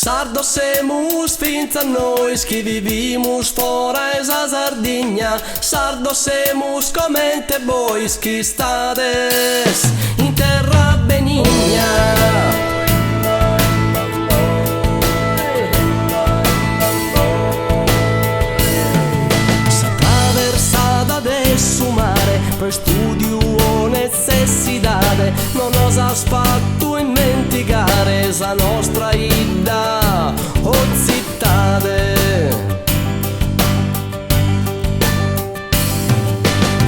Sardo semus fins a noi que vivimos fora esa Sardigna. Sardo semus comente bois que estades in terra benigna. Su mare, per studio o necessidade, non osas fatto dimenticare esa nostra ida o cittade.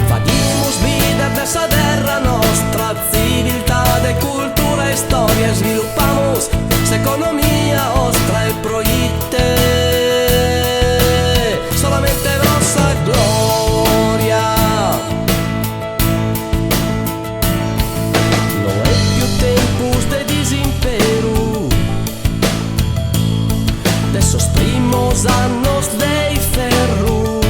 Faghimus vida dessa terra nostra, civiltade, cultura e storia, sviluppamos s'economia nostra e proiette solamente grossa gloria. Anos de ferro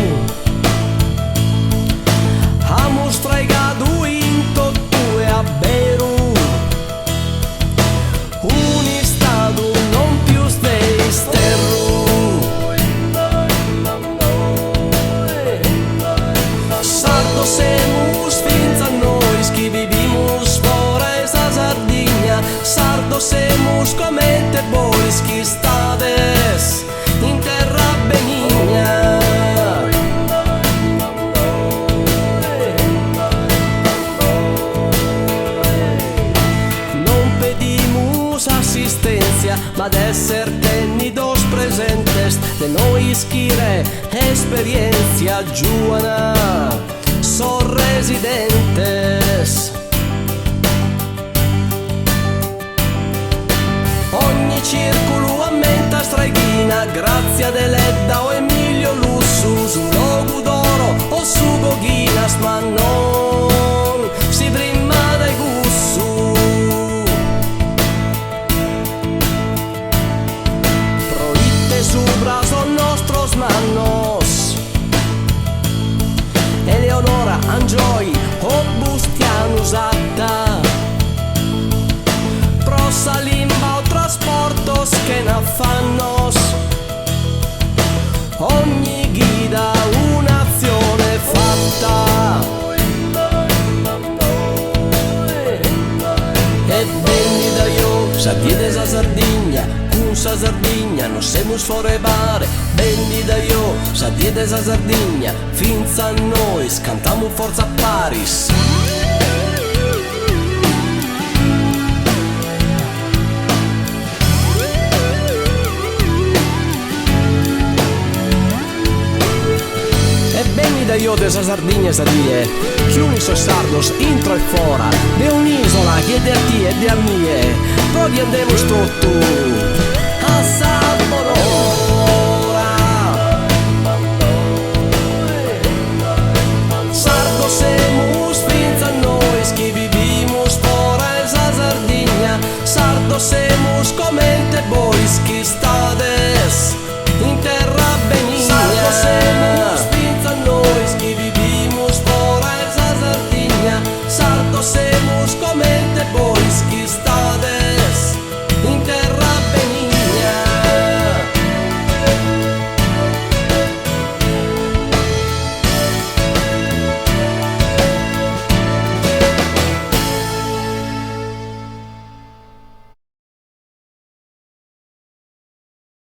amos traigado in tutto e a beru un estado non più de sterro. Sardo semus fins a noi que vivimos fora esa Sardigna. Sardo semus comente bois que estades in terra benigna. Non pedimos asistencia, ma de ser tenidos presentes de noi esquire experiencia giuana son residentes. Ogni circolo aumenta straghina, grazia deledda o Emilio Lussus, un logo d'oro o sugo Guinness, ma non si prima dai gussu. Proitte subra son nostros manos, Eleonora, Angioi o Bustianus atta, prosa limba o trasportos che ne fanno ogni guida un'azione fatta. E venni da io, sa diede sa Sardigna, con sa Sardigna non semus forebare. Venni da io, sa diede sa Sardigna, fins a noi cantamu forza a Paris. Da io desa Sardigna sa die, chiuni so sardos intro e fora, de un'isola che de a tie e de a mie, poi andemus tutto a Salvadora. Sardo semus fins a noi che vivimus fora esa Sardigna. Sardo semus comente bois